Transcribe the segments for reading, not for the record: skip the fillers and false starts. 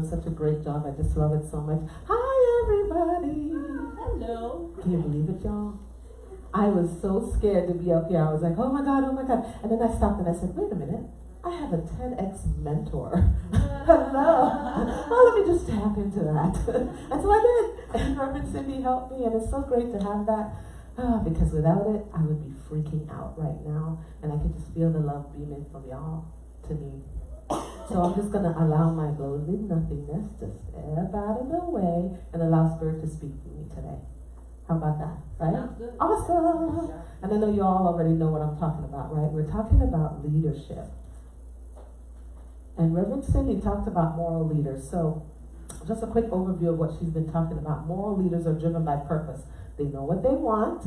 doing such a great job. I just love it so much. Hi, everybody. Hello. Can you believe it, y'all? I was so scared to be up here. I was like, oh my God, oh my God. And then I stopped and I said, wait a minute. I have a 10X mentor. Hello. Oh, let me just tap into that. And so I did. And Reverend Cindy helped me, and it's so great to have that. Because without it, I would be freaking out right now. And I could just feel the love beaming from y'all to me. So I'm just going to allow my lowly nothingness to step out of the way and allow Spirit to speak to me today. How about that, right? Awesome. And I know you all already know what I'm talking about, right? We're talking about leadership. And Reverend Cindy talked about moral leaders. So just a quick overview of what she's been talking about. Moral leaders are driven by purpose. They know what they want,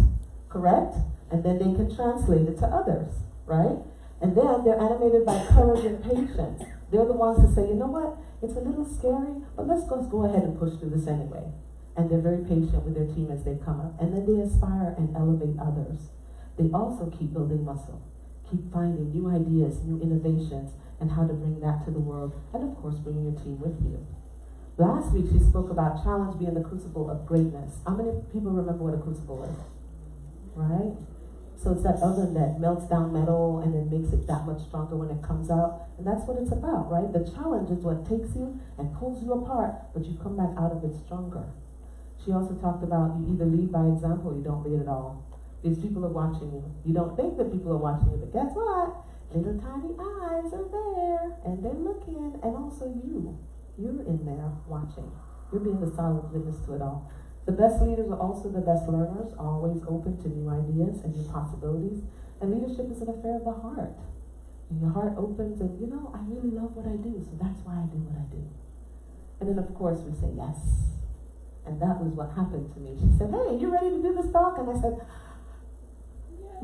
correct? And then they can translate it to others, right? And then they're animated by courage and patience. They're the ones who say, you know what? It's a little scary, but let's just go ahead and push through this anyway. And they're very patient with their team as they come up. And then they inspire and elevate others. They also keep building muscle, keep finding new ideas, new innovations, and how to bring that to the world. And of course, bringing your team with you. Last week, she spoke about challenge being the crucible of greatness. How many people remember what a crucible is? Right? So it's that oven that melts down metal and then makes it that much stronger when it comes out. And that's what it's about, right? The challenge is what takes you and pulls you apart, but you come back out of it stronger. She also talked about you either lead by example or you don't lead at all. These people are watching you. You don't think that people are watching you, but guess what? Little tiny eyes are there, and they're looking, and also you. You're in there watching. You're being the silent witness to it all. The best leaders are also the best learners, always open to new ideas and new possibilities. And leadership is an affair of the heart. And your heart opens and, you know, I really love what I do, so that's why I do what I do. And then, of course, we say yes. And that was what happened to me. She said, hey, you ready to do this talk? And I said,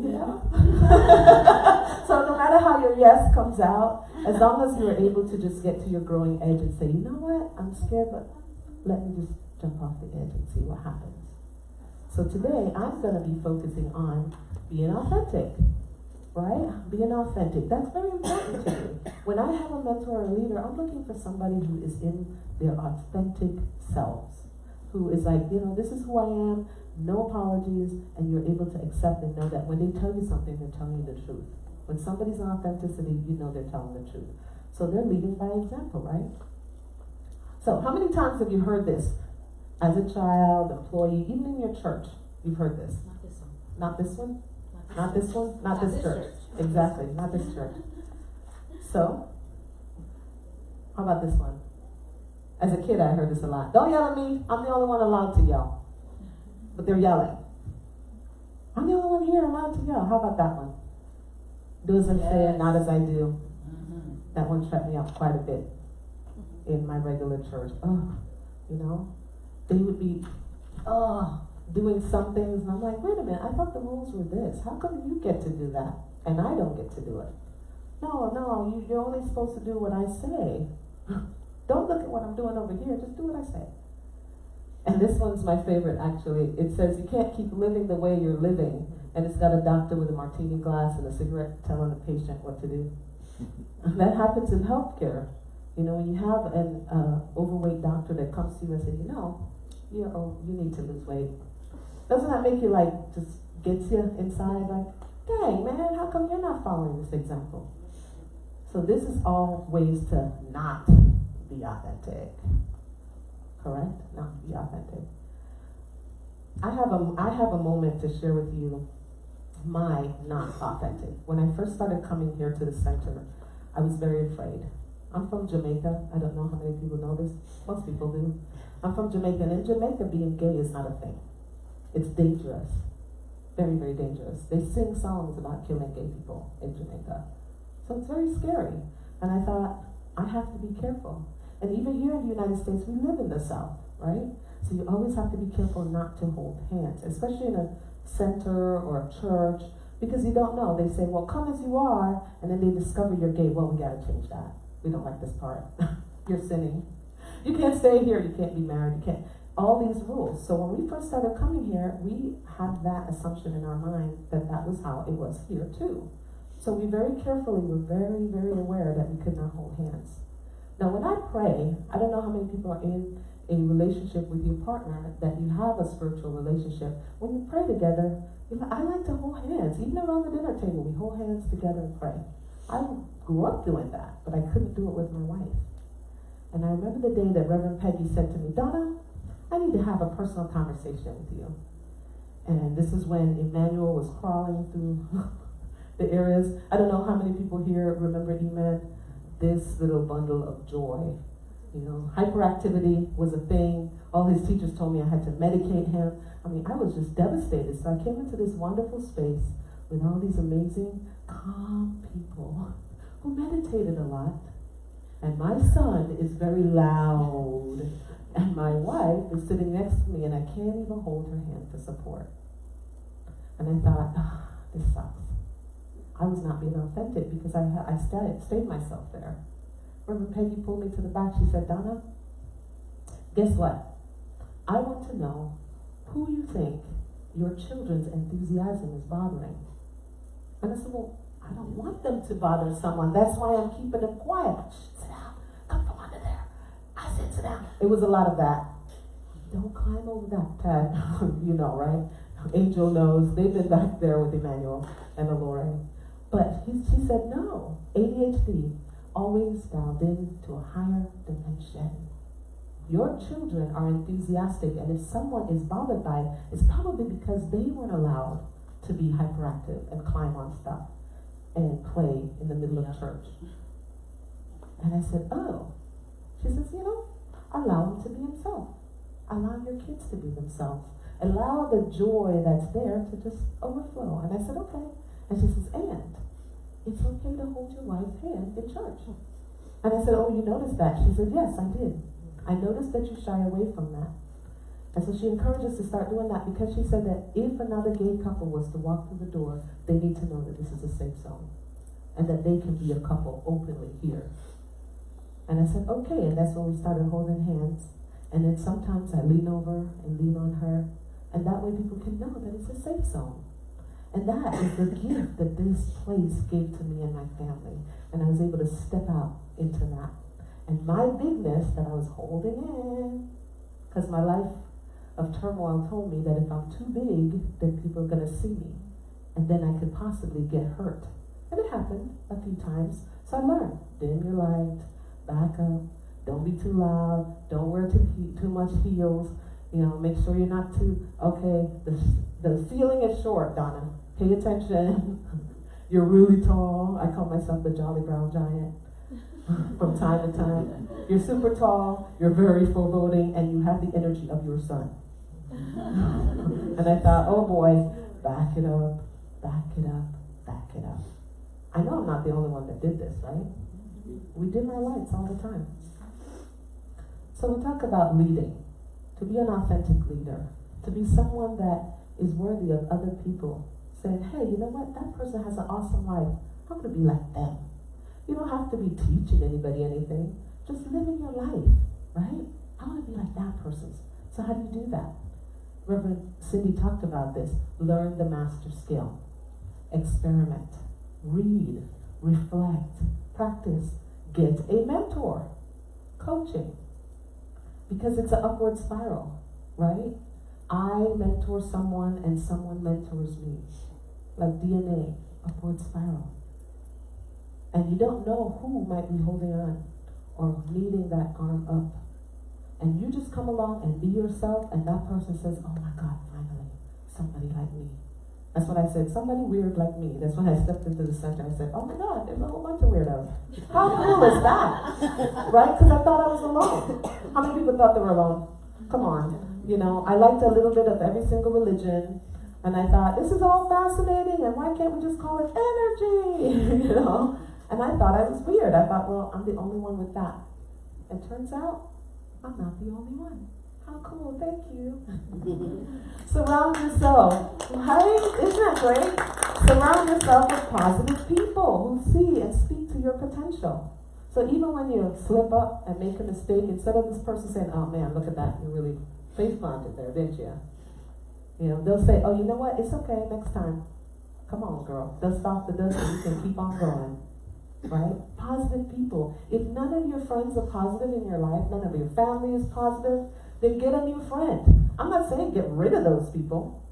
yeah. So no matter how your yes comes out, as long as you're able to just get to your growing edge and say, you know what, I'm scared, but let me just jump off the edge and see what happens. So today, I'm going to be focusing on being authentic, right? Being authentic. That's very important to me. When I have a mentor or a leader, I'm looking for somebody who is in their authentic selves, who is like, you know, this is who I am, no apologies, and you're able to accept and know that when they tell you something, they're telling you the truth. When somebody's in authenticity, you know they're telling the truth. So they're leading by example, right? So how many times have you heard this? As a child, employee, even in your church, you've heard this. Not this one. Not this one? Not this one? Not this church. Exactly, not this church. So, how about this one? As a kid, I heard this a lot. Don't yell at me. I'm the only one allowed to yell. But they're yelling. I'm the only one here allowed to yell. How about that one? Do as I say and not as I do. That one shut me up quite a bit in my regular church. Oh, you know, they would be, doing some things, and I'm like, wait a minute, I thought the rules were this. How come you get to do that, and I don't get to do it? No, you're only supposed to do what I say. Don't look at what I'm doing over here, just do what I say. And this one's my favorite, actually. It says, you can't keep living the way you're living, and it's got a doctor with a martini glass and a cigarette telling the patient what to do. That happens in healthcare. You know, when you have an overweight doctor that comes to you and says, you know, you need to lose weight. Doesn't that make you like, just gets you inside like, dang man, how come you're not following this example? So this is all ways to not be authentic. Correct? Not be authentic. I have a moment to share with you my not authentic. When I first started coming here to the center, I was very afraid. I'm from Jamaica. I don't know how many people know this. Most people do. I'm from Jamaica, and in Jamaica, being gay is not a thing. It's dangerous. Very, very dangerous. They sing songs about killing gay people in Jamaica. So it's very scary. And I thought, I have to be careful. And even here in the United States, we live in the South, right? So you always have to be careful not to hold hands, especially in a center or a church, because you don't know. They say, well, come as you are, and then they discover you're gay. Well, we got to change that. We don't like this part. You're sinning. You can't stay here. You can't be married. You can't. All these rules. So when we first started coming here, we had that assumption in our mind that that was how it was here too. So we very carefully were very, very aware that we could not hold hands. Now, when I pray, I don't know how many people are in a relationship with your partner that you have a spiritual relationship. When you pray together, I like to hold hands. Even around the dinner table, we hold hands together and pray. I grew up doing that, but I couldn't do it with my wife. And I remember the day that Reverend Peggy said to me, Donna, I need to have a personal conversation with you. And this is when Emmanuel was crawling through the areas. I don't know how many people here remember Eman, this little bundle of joy. You know, hyperactivity was a thing. All his teachers told me I had to medicate him. I mean, I was just devastated. So I came into this wonderful space with all these amazing, calm people who meditated a lot. And my son is very loud. And my wife is sitting next to me and I can't even hold her hand for support. And I thought, this sucks. I was not being authentic because I stayed myself there. Reverend Peggy pulled me to the back. She said, Donna, guess what? I want to know who you think your children's enthusiasm is bothering. And I said, well, I don't want them to bother someone. That's why I'm keeping them quiet. Sit down. Come from under there. I said, sit down. It was a lot of that. Don't climb over that, Tad. You know, right? Angel knows. They've been back there with Emmanuel and Alore. But she said, no. ADHD always dialed in to a higher dimension. Your children are enthusiastic, and if someone is bothered by it, it's probably because they weren't allowed to be hyperactive and climb on stuff and play in the middle of church. And I said, oh. She says, you know, allow him to be himself. Allow your kids to be themselves. Allow the joy that's there to just overflow. And I said, okay. And she says, and it's okay to hold your wife's hand in church. And I said, oh, you noticed that? She said, yes, I did. I noticed that you shy away from that. And so she encouraged us to start doing that because she said that if another gay couple was to walk through the door, they need to know that this is a safe zone and that they can be a couple openly here. And I said, okay. And that's when we started holding hands. And then sometimes I lean over and lean on her. And that way people can know that it's a safe zone. And that is the gift that this place gave to me and my family. And I was able to step out into that. And my bigness that I was holding in, because my life of turmoil told me that if I'm too big, then people are going to see me. And then I could possibly get hurt. And it happened a few times. So I learned, dim your light, back up, don't be too loud, don't wear too much heels, you know, make sure you're not too, okay, the ceiling is short, Donna. Pay attention. You're really tall. I call myself the Jolly Brown Giant from time to time. You're super tall, you're very foreboding, and you have the energy of your son. And I thought, oh boy, back it up, back it up, back it up. I know I'm not the only one that did this, right? We dim our lights all the time. So we talk about leading. To be an authentic leader. To be someone that is worthy of other people saying, hey, you know what? That person has an awesome life. I'm going to be like them. You don't have to be teaching anybody anything. Just living your life, right? I want to be like that person. So how do you do that? Reverend Cindy talked about this. Learn the master skill. Experiment. Read. Reflect. Practice. Get a mentor. Coaching. Because it's an upward spiral, right? I mentor someone and someone mentors me. Like DNA, upward spiral. And you don't know who might be holding on or needing that arm up. And you just come along and be yourself, and that person says, oh my God, finally, somebody like me. That's what I said, somebody weird like me. That's when I stepped into the center. I said, oh my God, there's a whole bunch of weirdos. How cool is that? Right? Because I thought I was alone. How many people thought they were alone? Come on. You know, I liked a little bit of every single religion. And I thought, this is all fascinating, and why can't we just call it energy? You know? And I thought I was weird. I thought, well, I'm the only one with that. And turns out, I'm not the only one. How cool, thank you. Surround yourself, right? Isn't that great? Surround yourself with positive people who see and speak to your potential. So even when you slip up and make a mistake, instead of this person saying, oh man, look at that, you really face-planted there, didn't you? You know, they'll say, oh, you know what, it's okay, next time. Come on, girl. Dust off the dust and you can keep on going. right? Positive people. If none of your friends are positive in your life, none of your family is positive, then get a new friend. I'm not saying get rid of those people,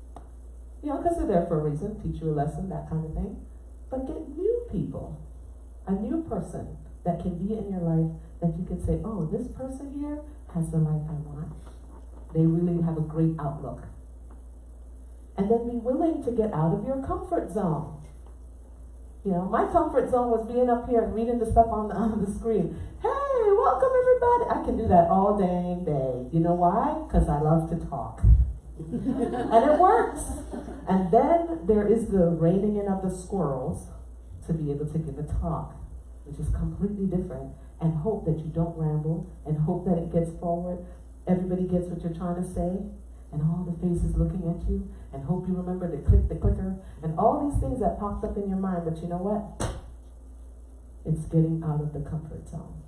because they're there for a reason, teach you a lesson, that kind of thing. But get new people, a new person that can be in your life that you can say, oh, this person here has the life I want. They really have a great outlook. And then be willing to get out of your comfort zone. My comfort zone was being up here and reading the stuff on the screen. Hey, welcome everybody. I can do that all dang day. You know why? Because I love to talk. And it works. And then there is the reining in of the squirrels to be able to give a talk, which is completely different. And hope that you don't ramble, and hope that it gets forward. Everybody gets what you're trying to say, and all the faces looking at you, and hope you remember to click the clicker, and all these things that popped up in your mind. But you know what? It's getting out of the comfort zone.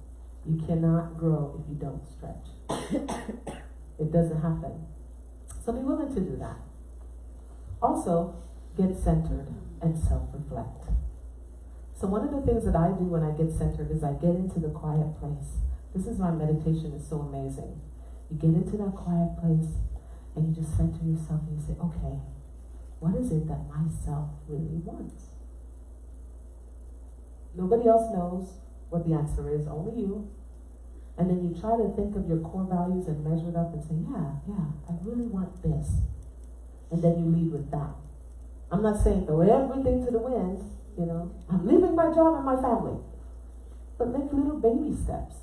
You cannot grow if you don't stretch. It doesn't happen. So be willing to do that. Also, get centered and self-reflect. So one of the things that I do when I get centered is I get into the quiet place. This is why meditation is so amazing. You get into that quiet place and you just center yourself and you say, okay, what is it that myself really wants? Nobody else knows what the answer is, only you. And then you try to think of your core values and measure it up and say, yeah, I really want this. And then you lead with that. I'm not saying throw everything to the wind, I'm leaving my job and my family. But make little baby steps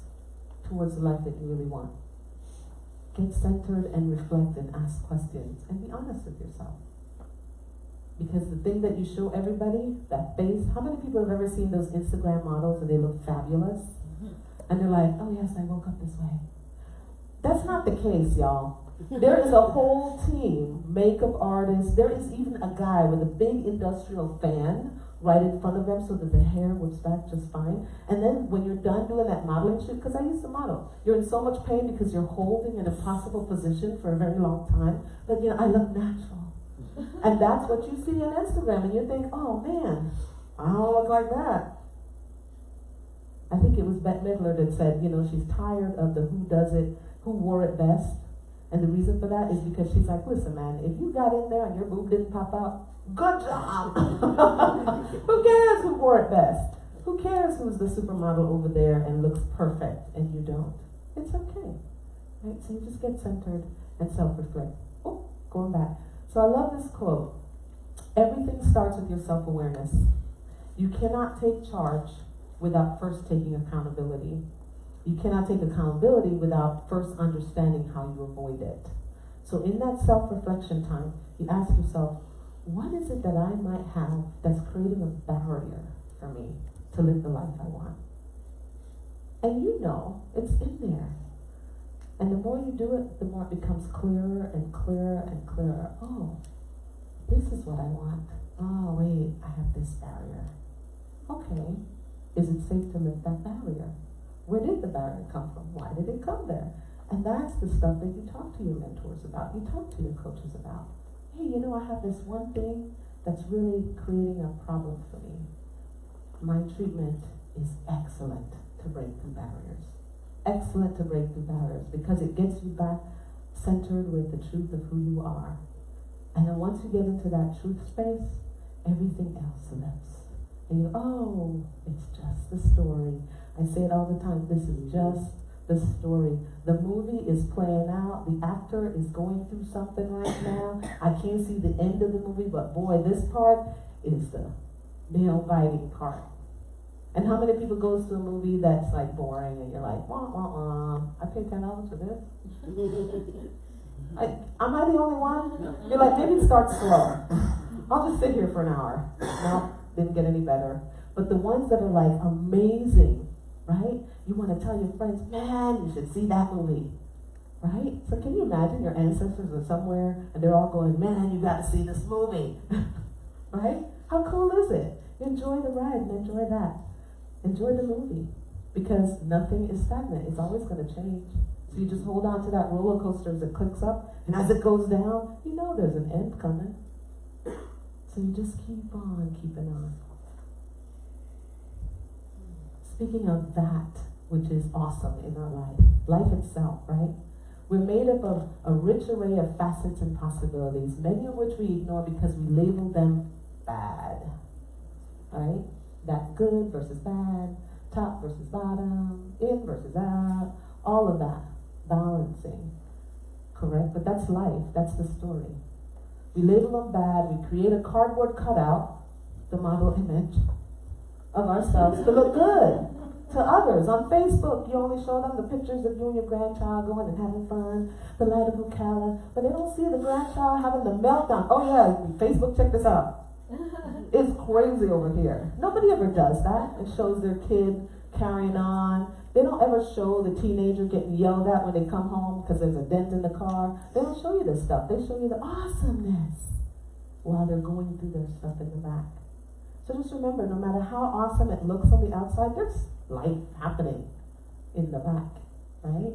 towards the life that you really want. Get centered and reflect and ask questions and be honest with yourself. Because the thing that you show everybody, that face, how many people have ever seen those Instagram models and they look fabulous? And they're like, oh yes, I woke up this way. That's not the case, y'all. There is a whole team, makeup artists. There is even a guy with a big industrial fan right in front of them so that the hair whips back just fine. And then when you're done doing that modeling shoot, because I used to model, you're in so much pain because you're holding an impossible position for a very long time. But I look natural. And that's what you see on Instagram. And you think, oh man, I don't look like that. I think it was Bette Midler that said, she's tired of the who does it, who wore it best. And the reason for that is because she's like, listen man, if you got in there and your boob didn't pop out, good job. Who cares who wore it best? Who cares who's the supermodel over there and looks perfect and you don't? It's okay. Right? So you just get centered and self-reflect. Oh, going back. So I love this quote. Everything starts with your self-awareness. You cannot take charge without first taking accountability. You cannot take accountability without first understanding how you avoid it. So in that self-reflection time, you ask yourself, what is it that I might have that's creating a barrier for me to live the life I want? And it's in there. And the more you do it, the more it becomes clearer and clearer and clearer. Oh, this is what I want. Oh, wait, I have this barrier. Okay, is it safe to lift that barrier? Where did the barrier come from? Why did it come there? And that's the stuff that you talk to your mentors about. You talk to your coaches about. Hey, I have this one thing that's really creating a problem for me. My treatment is excellent to break through barriers. Excellent to break through barriers because it gets you back centered with the truth of who you are. And then once you get into that truth space, everything else lifts. And it's just the story. I say it all the time, this is just the story. The movie is playing out. The actor is going through something right now. I can't see the end of the movie, but boy, this part is the nail-biting part. And how many people goes to a movie that's like boring and you're like, wah, wah, wah. I paid $10 for this. Am I the only one? You're like, maybe it starts slow. I'll just sit here for an hour. No, didn't get any better. But the ones that are like amazing, right? You want to tell your friends, man, you should see that movie. Right? So can you imagine your ancestors are somewhere and they're all going, man, you got to see this movie. Right? How cool is it? Enjoy the ride and enjoy that. Enjoy the movie. Because nothing is stagnant. It's always going to change. So you just hold on to that roller coaster as it clicks up, and as it goes down, there's an end coming. So you just keep on keeping on. speaking of that which is awesome in our life itself, right? We're made up of a rich array of facets and possibilities, many of which we ignore because we label them bad, right? That good versus bad, top versus bottom, in versus out, all of that, balancing, correct? But that's life, that's the story. We label them bad, we create a cardboard cutout, the model image, of ourselves to look good to others. On Facebook, you only show them the pictures of you and your grandchild going and having fun, the light of Ocala, but they don't see the grandchild having the meltdown. Oh yeah, Facebook, check this out. It's crazy over here. Nobody ever does that. It shows their kid carrying on. They don't ever show the teenager getting yelled at when they come home because there's a dent in the car. They don't show you this stuff. They show you the awesomeness while they're going through their stuff in the back. So just remember, no matter how awesome it looks on the outside, there's life happening in the back, right?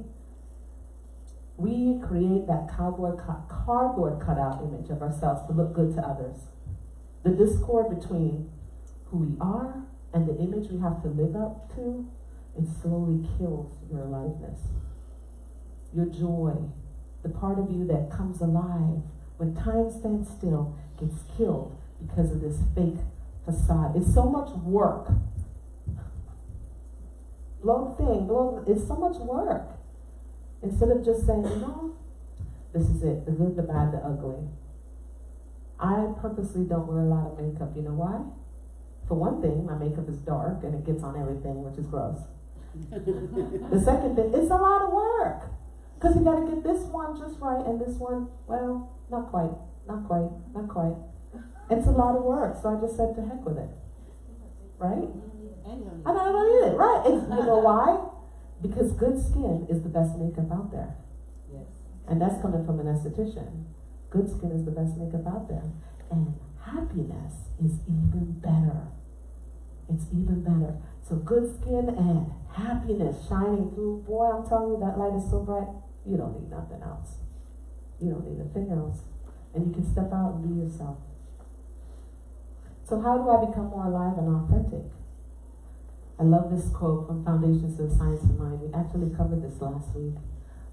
We create that cardboard cutout image of ourselves to look good to others. The discord between who we are and the image we have to live up to, it slowly kills your aliveness. Your joy, the part of you that comes alive when time stands still, gets killed because of this fake facade. It's so much work. It's so much work. Instead of just saying, this is it, the good, the bad, the ugly. I purposely don't wear a lot of makeup. You know why? For one thing, my makeup is dark and it gets on everything, which is gross. The second thing, it's a lot of work. Because you got to get this one just right and this one, well, not quite. It's a lot of work, so I just said to heck with it. Right? I don't need it, right? You know why? Because good skin is the best makeup out there. Yes. And that's coming from an esthetician. Good skin is the best makeup out there. And happiness is even better. It's even better. So good skin and happiness shining through. Boy, I'm telling you, that light is so bright, you don't need nothing else. You don't need a thing else. And you can step out and be yourself. So how do I become more alive and authentic? I love this quote from Foundations of Science and Mind. We actually covered this last week.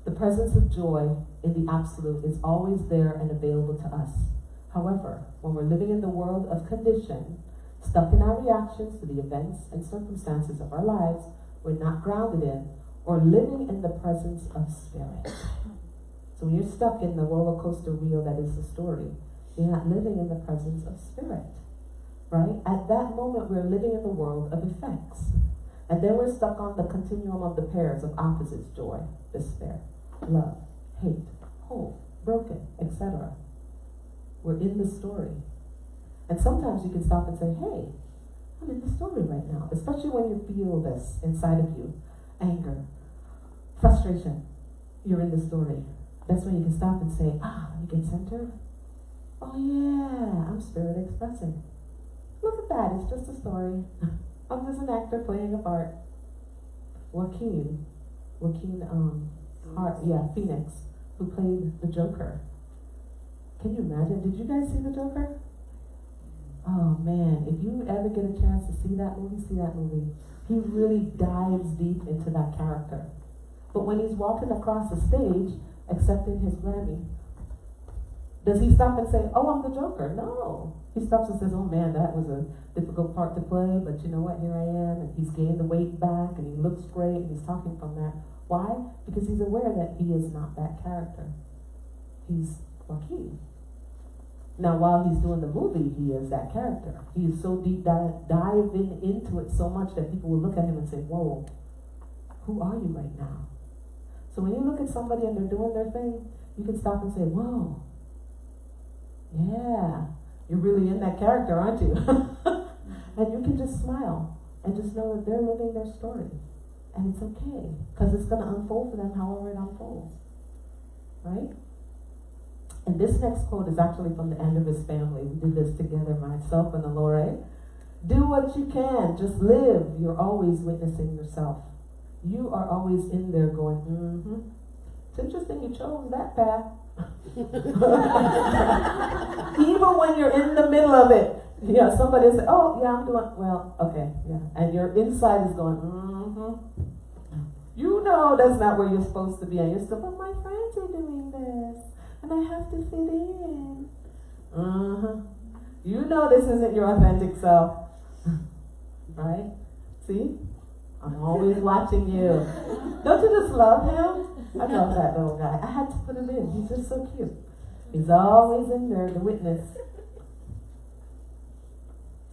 The presence of joy in the absolute is always there and available to us. However, when we're living in the world of condition, stuck in our reactions to the events and circumstances of our lives, we're not grounded in or living in the presence of spirit. So when you're stuck in the roller coaster wheel that is the story, you're not living in the presence of spirit. Right? At that moment, we're living in the world of effects. And then we're stuck on the continuum of the pairs of opposites: joy, despair, love, hate, hope, broken, etc. We're in the story. And sometimes you can stop and say, hey, I'm in the story right now. Especially when you feel this inside of you. Anger, frustration. You're in the story. That's when you can stop and say, you get centered. Oh yeah, I'm spirit expressing. Look at that, it's just a story. I'm just an actor playing a part. Phoenix, who played the Joker. Can you imagine? Did you guys see the Joker? Oh man, if you ever get a chance to see that movie. He really dives deep into that character. But when he's walking across the stage, accepting his Grammy, does he stop and say, oh, I'm the Joker? No. He stops and says, oh man, that was a difficult part to play, but you know what, here I am, and he's gained the weight back, and he looks great, and he's talking from that. Why? Because he's aware that he is not that character. He's Joaquin. Now, while he's doing the movie, he is that character. He is so deep diving into it so much that people will look at him and say, whoa, who are you right now? So when you look at somebody and they're doing their thing, you can stop and say, whoa, yeah, you're really in that character, aren't you? And you can just smile and just know that they're living their story. And it's okay, because it's going to unfold for them however it unfolds. Right? And this next quote is actually from the end of his family. We did this together, myself and Alore. Do what you can. Just live. You're always witnessing yourself. You are always in there going, It's interesting you chose that path. Even when you're in the middle of it, Yeah, somebody say, oh, yeah, I'm doing, well, okay, yeah. And your inside is going, mm-hmm. You know that's not where you're supposed to be. And you're still, but my friends are doing this. And I have to fit in. Uh-huh. You know this isn't your authentic self. Right? See? I'm always watching you. Don't you just love him? I love that little guy. I had to put him in. He's just so cute. He's always in there, the witness.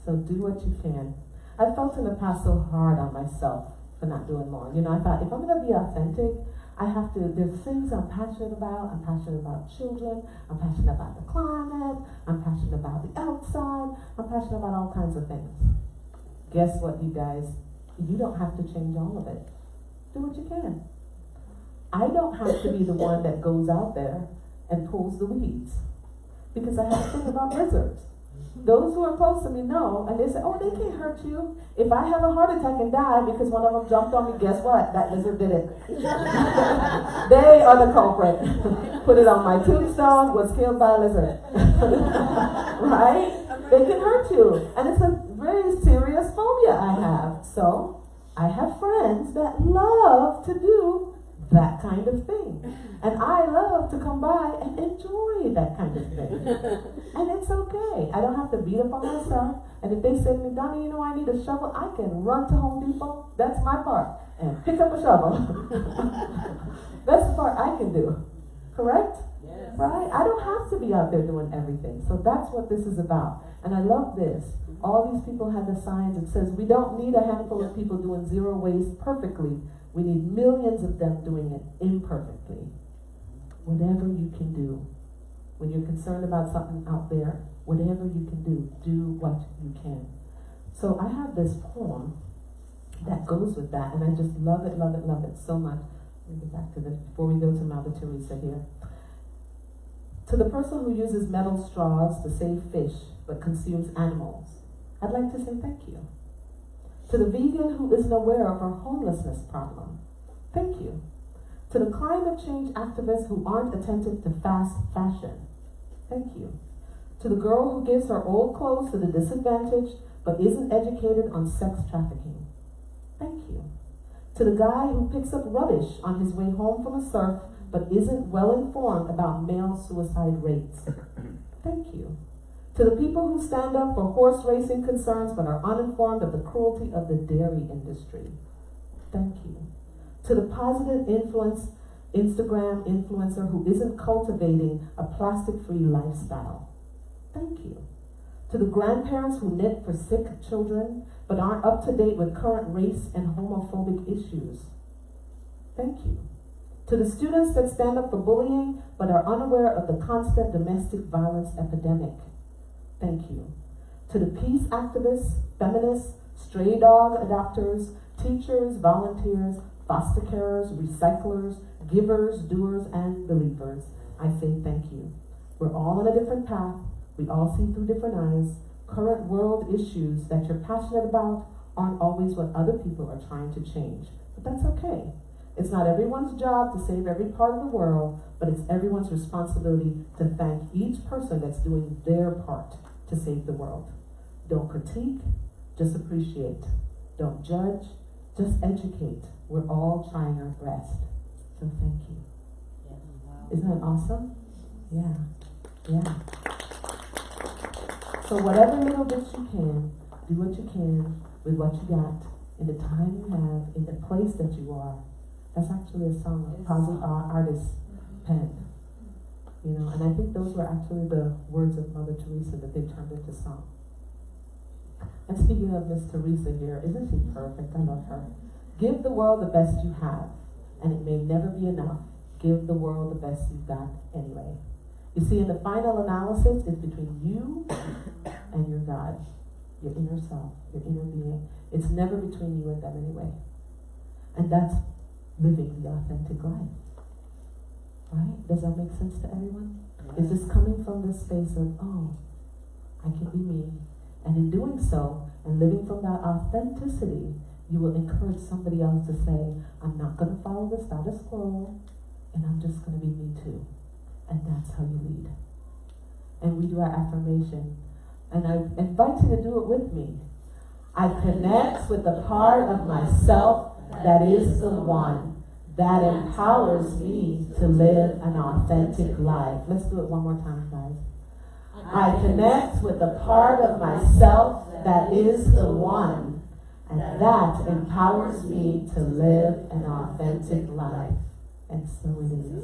So do what you can. I felt in the past so hard on myself for not doing more. You know, I thought if I'm going to be authentic, I have to, there's things I'm passionate about. I'm passionate about children. I'm passionate about the climate. I'm passionate about the outside. I'm passionate about all kinds of things. Guess what, you guys? You don't have to change all of it. Do what you can. I don't have to be the one that goes out there and pulls the weeds. Because I have a thing about lizards. Those who are close to me know, and they say, oh, they can't hurt you. If I have a heart attack and die because one of them jumped on me, guess what? That lizard did it. They are the culprit. Put it on my tombstone, was killed by a lizard. Right? They can hurt you. And it's a very serious phobia I have. So, I have friends that love to do that kind of thing. And I love to come by and enjoy that kind of thing. And it's okay. I don't have to beat up on myself. And if they say to me, Donna, you know I need a shovel, I can run to Home Depot. That's my part. And pick up a shovel. That's the part I can do. Correct? Yes. Right? I don't have to be out there doing everything. So that's what this is about. And I love this. All these people have the signs. It says we don't need a handful of people doing zero waste perfectly. We need millions of them doing it imperfectly. Whatever you can do. When you're concerned about something out there, whatever you can do what you can. So I have this poem that goes with that, and I just love it so much. Let me get back to this before we go to Mother Teresa here. To the person who uses metal straws to save fish but consumes animals, I'd like to say thank you. To the vegan who isn't aware of our homelessness problem, thank you. To the climate change activists who aren't attentive to fast fashion, thank you. To the girl who gives her old clothes to the disadvantaged but isn't educated on sex trafficking, thank you. To the guy who picks up rubbish on his way home from a surf but isn't well informed about male suicide rates, thank you. To the people who stand up for horse racing concerns but are uninformed of the cruelty of the dairy industry, thank you. To the positive influence Instagram influencer who isn't cultivating a plastic-free lifestyle, thank you. To the grandparents who knit for sick children but aren't up to date with current race and homophobic issues, thank you. To the students that stand up for bullying but are unaware of the constant domestic violence epidemic, thank you. To the peace activists, feminists, stray dog adopters, teachers, volunteers, foster carers, recyclers, givers, doers, and believers, I say thank you. We're all on a different path. We all see through different eyes. Current world issues that you're passionate about aren't always what other people are trying to change. But that's okay. It's not everyone's job to save every part of the world, but it's everyone's responsibility to thank each person that's doing their part to save the world. Don't critique, just appreciate. Don't judge, just educate. We're all trying our best. So thank you. Yeah, wow. Isn't that awesome? Yeah. So whatever little bit you can, do what you can with what you got, in the time you have, in the place that you are. That's actually a song a positive artist penned. You know, and I think those were actually the words of Mother Teresa that they turned into song. And speaking of Miss Teresa here, isn't she perfect? I love her. Give the world the best you have, and it may never be enough. Give the world the best you've got anyway. You see, in the final analysis, it's between you and your God, your inner self, your inner being. It's never between you and them anyway. And that's living the authentic life. Right? Does that make sense to everyone? Is this coming from this space of, oh, I can be me. And in doing so, and living from that authenticity, you will encourage somebody else to say, I'm not going to follow the status quo, and I'm just going to be me too. And that's how you lead. And we do our affirmation. And I invite you to do it with me. I connect with the part of myself that is the one that empowers me to live an authentic life. Let's do it one more time, guys. I connect with the part of myself that is the one, and that empowers me to live an authentic life. And so it is.